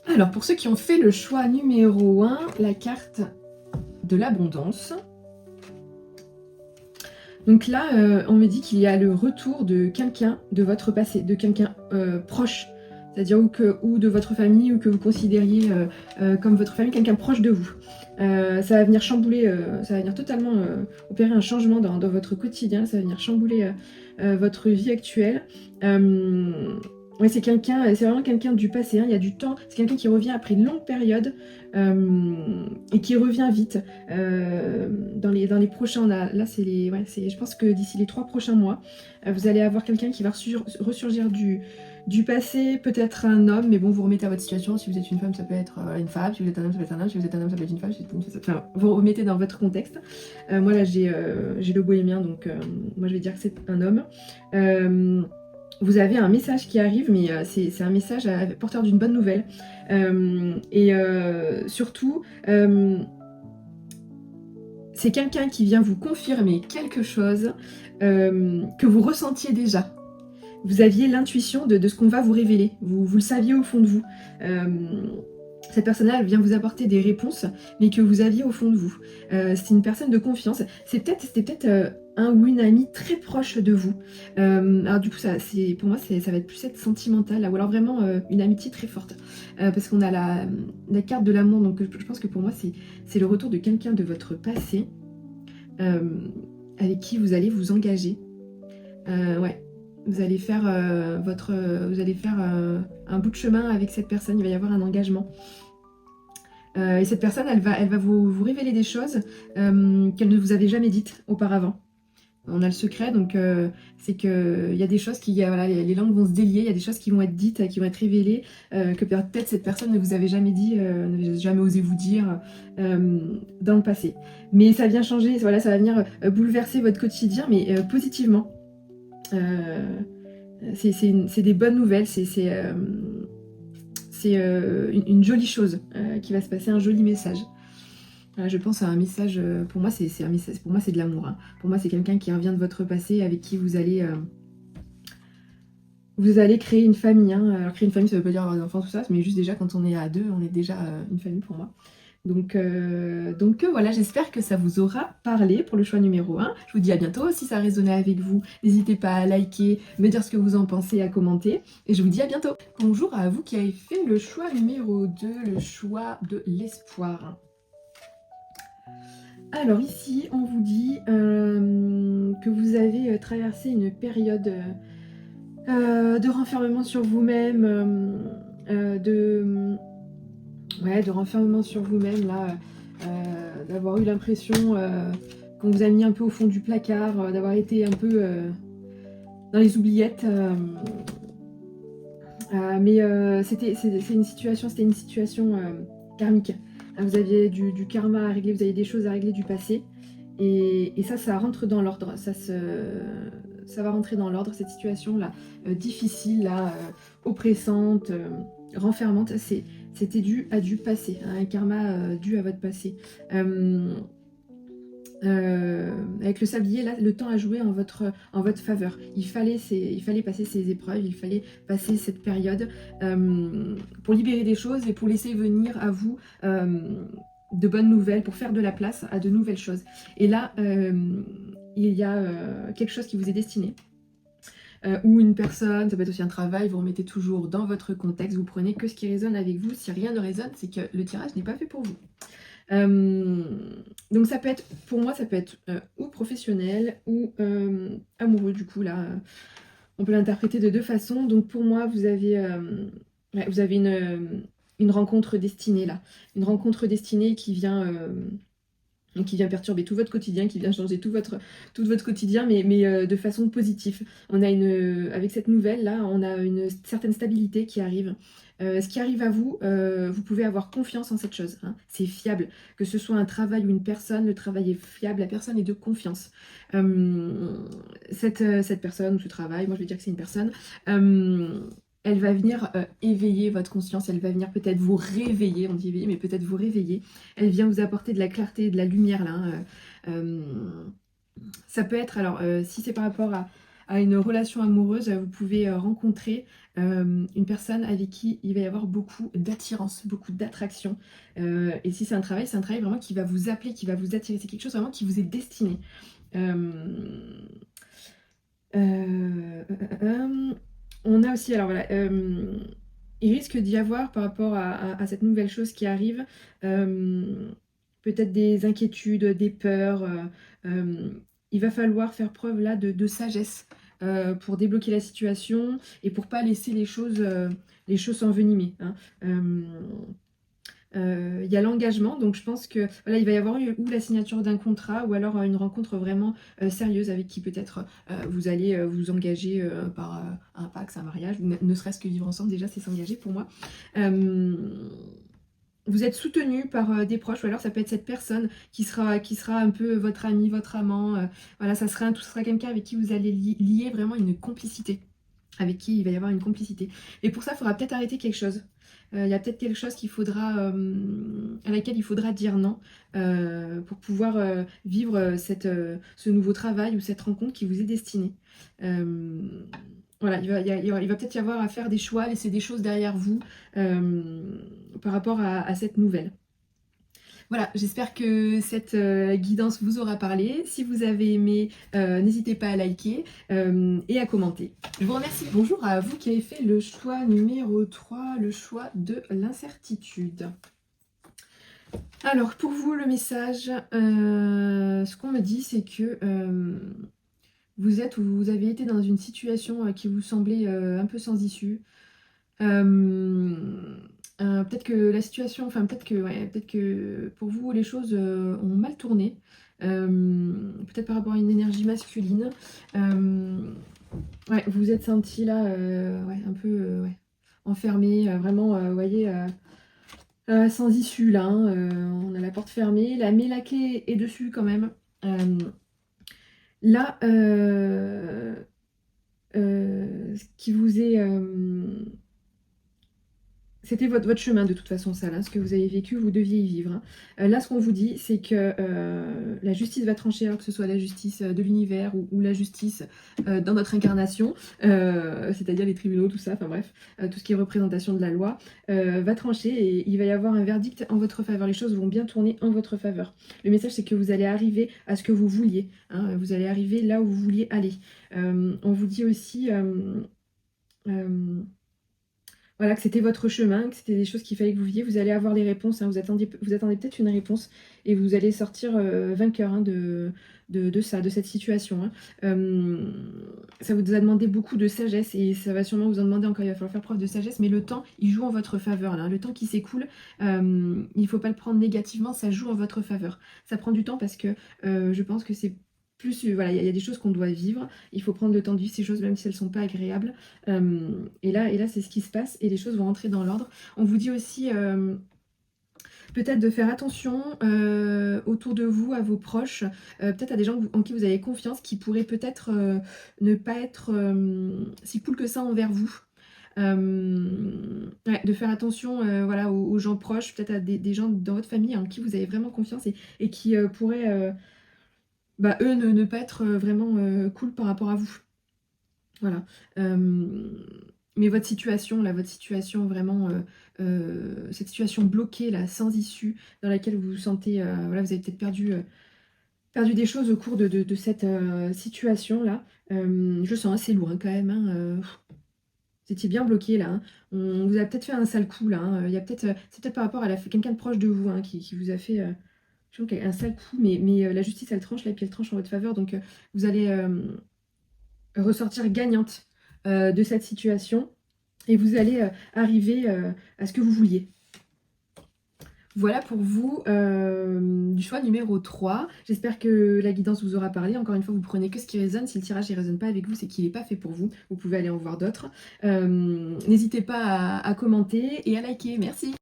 Alors, pour ceux qui ont fait le choix numéro 1, la carte de l'abondance. Donc là, on me dit qu'il y a le retour de quelqu'un de votre passé, de quelqu'un proche, c'est-à-dire ou de votre famille, ou que vous considériez comme votre famille, quelqu'un proche de vous. Ça va venir chambouler, ça va venir totalement opérer un changement dans votre quotidien, ça va venir chambouler votre vie actuelle. Ouais, c'est vraiment quelqu'un du passé, hein, il y a du temps, c'est quelqu'un qui revient après une longue période et qui revient vite. Dans les prochains, là je pense que d'ici les 3 prochains mois, vous allez avoir quelqu'un qui va ressurgir du passé, peut-être un homme, mais bon, vous remettez à votre situation. Si vous êtes une femme, ça peut être une femme. Si vous êtes un homme, ça peut être un homme. Si vous êtes un homme, ça peut être une femme. Enfin, vous remettez dans votre contexte. Moi, là, j'ai le bohémien, donc moi, je vais dire que c'est un homme. Vous avez un message qui arrive, mais c'est un message porteur d'une bonne nouvelle. Surtout, c'est quelqu'un qui vient vous confirmer quelque chose que vous ressentiez déjà. Vous aviez l'intuition de ce qu'on va vous révéler. Vous le saviez au fond de vous. Cette personne-là, elle vient vous apporter des réponses, mais que vous aviez au fond de vous. C'est une personne de confiance. C'était peut-être un ou une amie très proche de vous. Alors du coup, pour moi, ça va être plus être sentimental, là, ou alors vraiment une amitié très forte. Parce qu'on a la carte de l'amour, donc je pense que pour moi, c'est le retour de quelqu'un de votre passé avec qui vous allez vous engager. Ouais. Vous allez faire un bout de chemin avec cette personne, il va y avoir un engagement. Et cette personne, elle va vous révéler des choses qu'elle ne vous avait jamais dites auparavant. On a le secret, donc c'est qu'il y a des choses voilà, les langues vont se délier, il y a des choses qui vont être dites, qui vont être révélées, que peut-être cette personne ne vous avait jamais dit, n'avait jamais osé vous dire dans le passé. Mais ça vient changer, voilà, ça va venir bouleverser votre quotidien, mais positivement. C'est des bonnes nouvelles, c'est une jolie chose qui va se passer, un joli message. Je pense à un message, pour moi c'est un message, pour moi c'est de l'amour. Hein. Pour moi c'est quelqu'un qui revient de votre passé, avec qui vous allez créer une famille. Hein. Alors créer une famille, ça veut pas dire avoir des enfants, tout ça, mais juste déjà quand on est à deux, on est déjà une famille pour moi. Donc voilà, j'espère que ça vous aura parlé pour le choix numéro 1. Je vous dis à bientôt. Si ça résonnait avec vous, n'hésitez pas à liker, me dire ce que vous en pensez, à commenter. Et je vous dis à bientôt. Bonjour à vous qui avez fait le choix numéro 2, le choix de l'espoir. Alors ici, on vous dit que vous avez traversé une période de renfermement sur vous-même, de renfermement sur vous-même, là, d'avoir eu l'impression qu'on vous a mis un peu au fond du placard, d'avoir été un peu dans les oubliettes. Mais c'était une situation karmique. Vous aviez du karma à régler, vous aviez des choses à régler du passé. Et ça rentre dans l'ordre. Ça va rentrer dans l'ordre, cette situation-là, difficile, là, oppressante, renfermante. C'était dû à du passé, hein, un karma dû à votre passé. Avec le sablier, là, le temps a joué en votre faveur. Il fallait passer ces épreuves, il fallait passer cette période pour libérer des choses et pour laisser venir à vous de bonnes nouvelles, pour faire de la place à de nouvelles choses. Et là, il y a quelque chose qui vous est destiné. Ou une personne, ça peut être aussi un travail, vous remettez toujours dans votre contexte, vous prenez que ce qui résonne avec vous. Si rien ne résonne, c'est que le tirage n'est pas fait pour vous. Donc ça peut être, pour moi, ça peut être ou professionnel ou amoureux. Du coup, là, on peut l'interpréter de deux façons. Donc pour moi, vous avez une rencontre destinée, là. Une rencontre destinée qui vient perturber tout votre quotidien, qui vient changer tout votre quotidien, mais de façon positive. Avec cette nouvelle-là, on a une certaine stabilité qui arrive. Ce qui arrive à vous, vous pouvez avoir confiance en cette chose. Hein. C'est fiable. Que ce soit un travail ou une personne, le travail est fiable, la personne est de confiance. Cette personne ou ce travail, moi je vais dire que c'est une personne, elle va venir éveiller votre conscience, elle va venir peut-être vous réveiller, on dit éveiller, mais peut-être vous réveiller. Elle vient vous apporter de la clarté et de la lumière là. Ça peut être, alors si c'est par rapport à une relation amoureuse, vous pouvez rencontrer une personne avec qui il va y avoir beaucoup d'attirance, beaucoup d'attraction. Et si c'est un travail vraiment qui va vous appeler, qui va vous attirer. C'est quelque chose vraiment qui vous est destiné. On a aussi, alors voilà, il risque d'y avoir par rapport à cette nouvelle chose qui arrive, peut-être des inquiétudes, des peurs. Il va falloir faire preuve là de sagesse pour débloquer la situation et pour pas laisser les choses s'envenimer, hein. Il y a l'engagement, donc je pense que voilà, il va y avoir ou la signature d'un contrat ou alors une rencontre vraiment sérieuse avec qui peut-être vous allez vous engager par un pax, un mariage, ou ne serait-ce que vivre ensemble, déjà c'est s'engager pour moi. Vous êtes soutenu par des proches, ou alors ça peut être cette personne qui sera un peu votre ami, votre amant. Voilà, ça sera quelqu'un avec qui vous allez lier vraiment une complicité, avec qui il va y avoir une complicité. Et pour ça, il faudra peut-être arrêter quelque chose. Il y a peut-être quelque chose à laquelle il faudra dire non pour pouvoir vivre ce nouveau travail ou cette rencontre qui vous est destinée. Voilà, il va peut-être y avoir à faire des choix, laisser des choses derrière vous par rapport à cette nouvelle. Voilà, j'espère que cette guidance vous aura parlé. Si vous avez aimé, n'hésitez pas à liker et à commenter. Je vous remercie. Bonjour à vous qui avez fait le choix numéro 3, le choix de l'incertitude. Alors, pour vous, le message, ce qu'on me dit, c'est que vous avez été dans une situation qui vous semblait un peu sans issue. Peut-être que la situation, enfin peut-être que pour vous les choses ont mal tourné, peut-être par rapport à une énergie masculine. Ouais, vous vous êtes senti là, ouais, un peu enfermé, vraiment, vous voyez, sans issue là, hein, on a la porte fermée, mais la clé est dessus quand même. Là, ce qui vous est c'était votre chemin de toute façon, ça, là, ce que vous avez vécu, vous deviez y vivre, hein. Là, ce qu'on vous dit, c'est que la justice va trancher, alors que ce soit la justice de l'univers ou la justice dans notre incarnation, c'est-à-dire les tribunaux, tout ça, enfin bref, tout ce qui est représentation de la loi, va trancher et il va y avoir un verdict en votre faveur. Les choses vont bien tourner en votre faveur. Le message, c'est que vous allez arriver à ce que vous vouliez, hein, vous allez arriver là où vous vouliez aller. On vous dit aussi... voilà, que c'était votre chemin, que c'était des choses qu'il fallait que vous viviez. Vous allez avoir les réponses, hein. Vous attendez peut-être une réponse et vous allez sortir vainqueur, hein, de ça, de cette situation, hein. Ça vous a demandé beaucoup de sagesse et ça va sûrement vous en demander encore. Il va falloir faire preuve de sagesse, mais le temps, il joue en votre faveur, là, hein. Le temps qui s'écoule, il ne faut pas le prendre négativement, ça joue en votre faveur. Ça prend du temps parce que je pense que c'est plus, voilà, il y a des choses qu'on doit vivre, il faut prendre le temps de vivre ces choses même si elles ne sont pas agréables. Et là c'est ce qui se passe et les choses vont rentrer dans l'ordre. On vous dit aussi peut-être de faire attention autour de vous, à vos proches, peut-être à des gens en qui vous avez confiance, qui pourraient peut-être ne pas être si cool que ça envers vous. Ouais, de faire attention voilà, aux gens proches, peut-être à des gens dans votre famille en qui vous avez vraiment confiance et qui pourraient... eux ne pas être vraiment cool par rapport à vous. Voilà. Mais votre situation, là, vraiment, cette situation bloquée, là, sans issue, dans laquelle vous vous sentez, voilà, vous avez peut-être perdu des choses au cours de cette situation-là. Je le sens assez lourd, hein, quand même, hein, vous étiez bien bloqué là, hein. On vous a peut-être fait un sale coup là, hein. C'est peut-être par rapport à quelqu'un de proche de vous, hein, qui vous a fait un sale coup, mais la justice elle tranche là, et puis elle tranche en votre faveur, donc vous allez ressortir gagnante de cette situation et vous allez arriver à ce que vous vouliez. Voilà pour vous du choix numéro 3. J'espère que la guidance vous aura parlé. Encore une fois, vous prenez que ce qui résonne. Si le tirage ne résonne pas avec vous, c'est qu'il n'est pas fait pour vous. Vous pouvez aller en voir d'autres. N'hésitez pas à commenter et à liker. Merci.